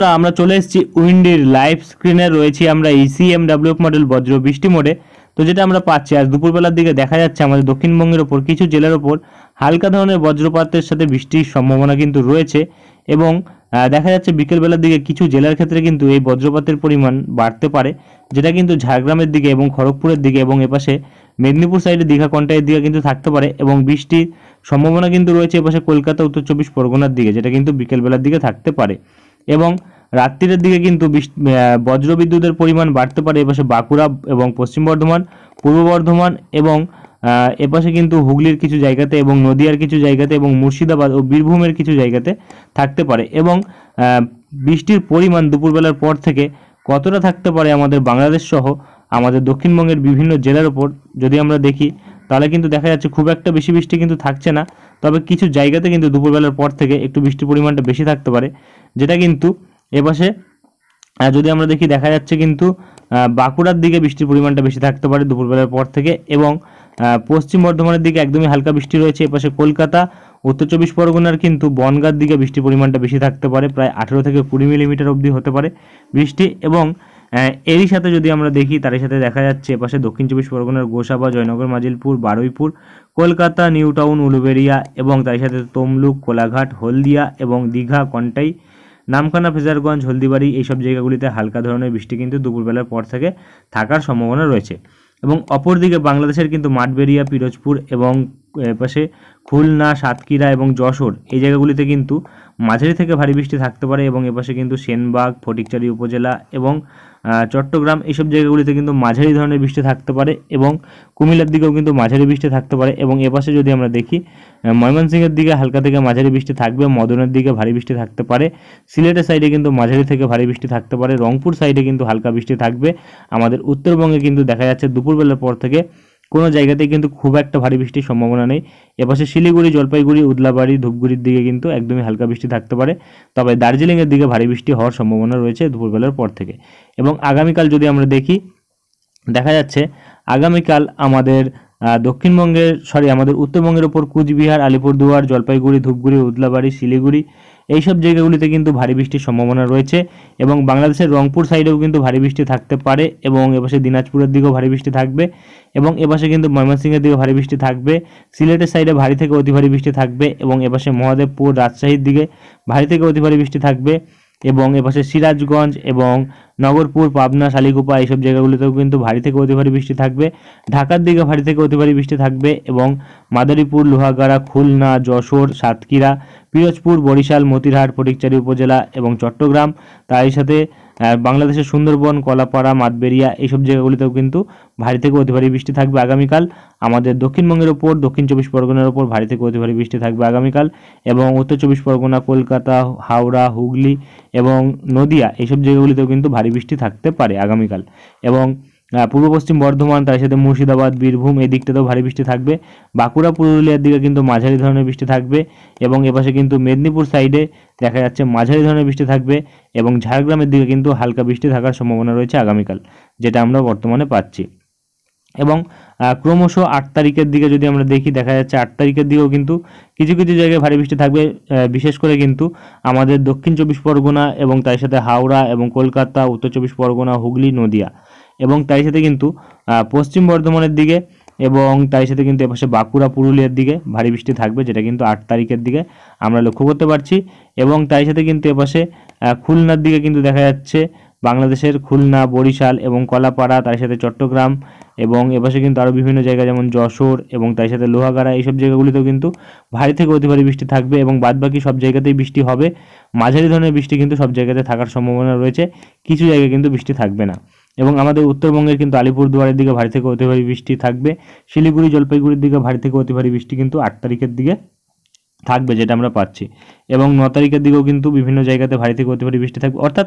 আমরা চলে এসেছি উইন্ডির লাইভ স্ক্রিনে রয়েছি আমরা ECMWF মডেল বজ্র বৃষ্টি মোডে। তো যেটা আমরা পাচ্ছি আজ দুপুরবেলার দিকে দেখা যাচ্ছে আমাদের দক্ষিণবঙ্গের ওপর কিছু জেলার ওপর হালকা ধরনের বজ্রপাতের সাথে বৃষ্টির সম্ভাবনা কিন্তু রয়েছে এবং দেখা যাচ্ছে বিকেলবেলার দিকে কিছু জেলার ক্ষেত্রে কিন্তু এই বজ্রপাতের পরিমাণ বাড়তে পারে, যেটা কিন্তু ঝাড়গ্রামের দিকে এবং খড়গপুরের দিকে এবং এপাশে মেদিনীপুর সাইডে দীঘা কন্টাইয়ের দিকে কিন্তু থাকতে পারে এবং বৃষ্টির সম্ভাবনা কিন্তু রয়েছে এপাশে কলকাতা উত্তর চব্বিশ পরগনার দিকে, যেটা কিন্তু বিকেলবেলার দিকে থাকতে পারে এবং রাত্রির দিকে কিন্তু বজ্রবিদ্যুতের পরিমাণ বাড়তে পারে এপাশে বাঁকুড়া এবং পশ্চিম বর্ধমান, পূর্ব বর্ধমান এবং এপাশে কিন্তু হুগলির কিছু জায়গাতে এবং নদিয়ার কিছু জায়গাতে এবং মুর্শিদাবাদ ও বীরভূমের কিছু জায়গাতে থাকতে পারে এবং বৃষ্টির পরিমাণ দুপুরবেলার পর থেকে কতটা থাকতে পারে আমাদের বাংলাদেশ সহ আমাদের দক্ষিণবঙ্গের বিভিন্ন জেলার ওপর যদি আমরা দেখি তাহলে কিন্তু দেখা যাচ্ছে খুব একটা বেশি বৃষ্টি কিন্তু থাকছে না, তবে কিছু জায়গাতে কিন্তু দুপুরবেলার পর থেকে একটু বৃষ্টির পরিমাণটা বেশি থাকতে পারে, যেটা কিন্তু এপাশে যদি আমরা দেখি দেখা যাচ্ছে কিন্তু বাঁকুড়ার দিকে বৃষ্টির পরিমাণটা বেশি থাকতে পারে দুপুরবেলার পর থেকে এবং পশ্চিম বর্ধমানের দিকে একদমই হালকা বৃষ্টি রয়েছে। এপাশে কলকাতা উত্তর চব্বিশ পরগনার কিন্তু বনগাঁর দিকে বৃষ্টির পরিমাণটা বেশি থাকতে পারে, প্রায় 18 থেকে 20 মিলিমিটার অবধি হতে পারে বৃষ্টি এবং এরই সাথে যদি আমরা দেখি তারই সাথে দেখা যাচ্ছে এপাশে দক্ষিণ চব্বিশ পরগনার গোসাবা, জয়নগর, মাজিলপুর, বারুইপুর, কলকাতা, নিউ টাউন, উলুবেড়িয়া এবং তারই সাথে তমলুক, কোলাঘাট, হলদিয়া এবং দীঘা, কন্টাই, নামখানা, ফেজারগঞ্জ, হলদিবাড়ি এইসব জায়গাগুলিতে হালকা ধরনের বৃষ্টি কিন্তু দুপুরবেলার পর থেকে থাকার সম্ভাবনা রয়েছে এবং অপরদিকে বাংলাদেশের কিন্তু মাঠবেড়িয়া, পিরোজপুর এবং পাশে খুলনা, সাতক্ষীরা এবং যশোর এই জায়গাগুলিতে কিন্তু মাঝারি থেকে ভারী বৃষ্টি থাকতে পারে এবং এপাশে কিন্তু সেনবাগ, ফটিকচারি উপজেলা এবং চট্টগ্রাম এইসব জায়গাগুলিতে কিন্তু মাঝারি ধরনের বৃষ্টি থাকতে পারে এবং কুমিল্লার দিকেও কিন্তু মাঝারি বৃষ্টি থাকতে পারে এবং এপাশে যদি আমরা দেখি ময়মনসিংহের দিকে হালকা থেকে মাঝারি বৃষ্টি থাকবে, মদনের দিকে ভারী বৃষ্টি থাকতে পারে, সিলেটের সাইডে কিন্তু মাঝারি থেকে ভারী বৃষ্টি থাকতে পারে, রংপুর সাইডে কিন্তু হালকা বৃষ্টি থাকবে। আমাদের উত্তরবঙ্গে কিন্তু দেখা যাচ্ছে দুপুরবেলার পর থেকে কোনো জায়গাতেই কিন্তু খুব একটা ভারী বৃষ্টির সম্ভাবনা নেই। এপাশে শিলিগুড়ি, জলপাইগুড়ি, উদলাবাড়ি, ধূপগুড়ির দিকে কিন্তু একদমই হালকা বৃষ্টি থাকতে পারে, তবে দার্জিলিংয়ের দিকে ভারী বৃষ্টি হওয়ার সম্ভাবনা রয়েছে দুপুরবেলার পর থেকে এবং আগামীকাল যদি আমরা দেখি দেখা যাচ্ছে আগামীকাল আমাদের আমাদের উত্তরবঙ্গের ওপর কুচবিহার, আলিপুরদুয়ার, জলপাইগুড়ি, ধূপগুড়ি, উদলাবাড়ি, শিলিগুড়ি এইসব জায়গাগুলিতে কিন্তু ভারী বৃষ্টির সম্ভাবনা রয়েছে এবং বাংলাদেশের রংপুর সাইডেও কিন্তু ভারী বৃষ্টি থাকতে পারে এবং এপাশে দিনাজপুরের দিকেও ভারী বৃষ্টি থাকবে এবং এপাশে কিন্তু ময়মনসিংহের দিকে ভারী বৃষ্টি থাকবে, সিলেটের সাইডে ভারী থেকে অতি ভারী বৃষ্টি থাকবে এবং এপাশে মহাদেবপুর, রাজশাহীর দিকে ভারী থেকে অতি ভারী বৃষ্টি থাকবে এবং এপাশে সিরাজগঞ্জ এবং নগরপুর, পাবনা, শালিকুপা এইসব জায়গাগুলিতেও কিন্তু ভারী থেকে অতি ভারী বৃষ্টি থাকবে, ঢাকার দিকে ভারী থেকে অতি ভারী বৃষ্টি থাকবে এবং মাদারীপুর, লোহাগাড়া, খুলনা, যশোর, সাতক্ষীরা, পিরোজপুর, বরিশাল, মতিরহাট, ফটিকচারি উপজেলা এবং চট্টগ্রাম, তারই সাথে বাংলাদেশের সুন্দরবন, কলাপাড়া, মাঠবেড়িয়া এইসব জায়গাগুলিতেও কিন্তু ভারী থেকে অতি ভারী বৃষ্টি থাকবে আগামীকাল। আমাদের দক্ষিণবঙ্গের ওপর দক্ষিণ চব্বিশ পরগনার ওপর ভারী থেকে অতি ভারী বৃষ্টি থাকবে আগামীকাল এবং উত্তর চব্বিশ পরগনা, কলকাতা, হাওড়া, হুগলি এবং নদিয়া এইসব জায়গাগুলিতেও কিন্তু ভারী বৃষ্টি থাকতে পারে আগামীকাল এবং পূর্ব পশ্চিম বর্ধমান, তার সাথে মুর্শিদাবাদ, বীরভূম এই দিকটাতেও ভারী বৃষ্টি থাকবে, বাঁকুড়া, পুরুলিয়ার দিকে কিন্তু মাঝারি ধরনের বৃষ্টি থাকবে এবং এপাশে কিন্তু মেদিনীপুর সাইডে দেখা যাচ্ছে মাঝারি ধরনের বৃষ্টি থাকবে এবং ঝাড়গ্রামের দিকে কিন্তু হালকা বৃষ্টি থাকার সম্ভাবনা রয়েছে আগামীকাল, যেটা আমরা বর্তমানে পাচ্ছি এবং ক্রমশ 8 তারিখের দিকে যদি আমরা দেখি দেখা যাচ্ছে 8 তারিখের দিকেও কিন্তু কিছু কিছু জায়গায় ভারী বৃষ্টি থাকবে, বিশেষ করে কিন্তু আমাদের দক্ষিণ চব্বিশ পরগনা এবং তার সাথে হাওড়া এবং কলকাতা, উত্তর চব্বিশ পরগনা, হুগলি, নদিয়া এবং তার সাথে কিন্তু পশ্চিম বর্ধমানের দিকে এবং তার সাথে কিন্তু এপাশে বাঁকুড়া, পুরুলিয়ার দিকে ভারী বৃষ্টি থাকবে, যেটা কিন্তু 8 তারিখের দিকে আমরা লক্ষ্য করতে পারছি এবং তার সাথে কিন্তু এপাশে খুলনার দিকে কিন্তু দেখা যাচ্ছে বাংলাদেশের খুলনা, বরিশাল এবং কলাপাড়া, তার সাথে চট্টগ্রাম এবং এপাশে কিন্তু আরও বিভিন্ন জায়গা যেমন যশোর এবং তার সাথে লোহাগাড়া এইসব জায়গাগুলিতেও কিন্তু ভারী থেকে অতি ভারী বৃষ্টি থাকবে এবং বাদবাকি সব জায়গাতেই বৃষ্টি হবে, মাঝারি ধরনের বৃষ্টি কিন্তু সব জায়গাতে থাকার সম্ভাবনা রয়েছে, কিছু জায়গায় কিন্তু বৃষ্টি থাকবে না এবং আমাদের উত্তরবঙ্গের কিন্তু আলিপুরদুয়ারের দিকে ভারী থেকে অতি ভারী বৃষ্টি থাকবে, শিলিগুড়ি, জলপাইগুড়ির দিকে ভারী থেকে অতি ভারী বৃষ্টি কিন্তু 8 তারিখের দিকে থাকবে, যেটা আমরা পাচ্ছি এবং 9 তারিখের দিকেও কিন্তু বিভিন্ন জায়গাতে ভারী থেকে অতি ভারী বৃষ্টি থাকবে, অর্থাৎ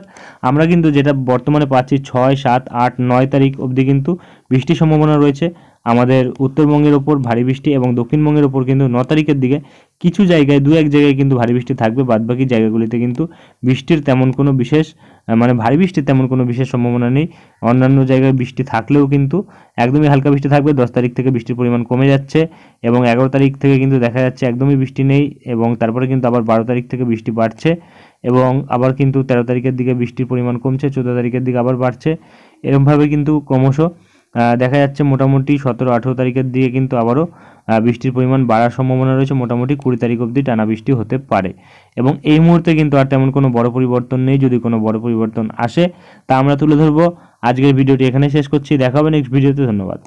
আমরা কিন্তু যেটা বর্তমানে পাচ্ছি 6, 7, 8, 9 তারিখ অবধি কিন্তু বৃষ্টির সম্ভাবনা রয়েছে আমাদের উত্তরবঙ্গের ওপর ভারী বৃষ্টি এবং দক্ষিণবঙ্গের ওপর কিন্তু 9 তারিখের দিকে কিছু জায়গায় 2-1 জায়গায় কিন্তু ভারী বৃষ্টি থাকবে, বাদবাকি জায়গাগুলিতে কিন্তু বৃষ্টির তেমন কোনো বিশেষ ভারী বৃষ্টির তেমন কোনো বিশেষ সম্ভাবনা নেই। অন্যান্য জায়গায় বৃষ্টি থাকলেও কিন্তু একদমই হালকা বৃষ্টি থাকবে, 10 তারিখ থেকে বৃষ্টির পরিমাণ কমে যাচ্ছে এবং 11 তারিখ থেকে কিন্তু দেখা যাচ্ছে একদমই বৃষ্টি নেই এবং তারপরে কিন্তু আবার 12 তারিখ থেকে বৃষ্টি বাড়ছে এবং আবার কিন্তু 13 তারিখের দিকে বৃষ্টির পরিমাণ কমছে, 14 তারিখের দিকে আবার বাড়ছে। এরকমভাবে কিন্তু ক্রমশ দেখা যাচ্ছে মোটামুটি 17-18 তারিখের দিকে কিন্তু আবারও বৃষ্টির পরিমাণ বাড়ার সম্ভাবনা রয়েছে। মোটামুটি 20 তারিখ অবধি টানা বৃষ্টি হতে পারে এবং এই মুহূর্তে কিন্তু আর তেমন কোনো বড় পরিবর্তন নেই। যদি কোনো বড় পরিবর্তন আসে তা আমরা তুলে ধরবো। আজকের ভিডিওটি এখানে শেষ করছি, দেখা হবে নেক্সট ভিডিওতে। ধন্যবাদ।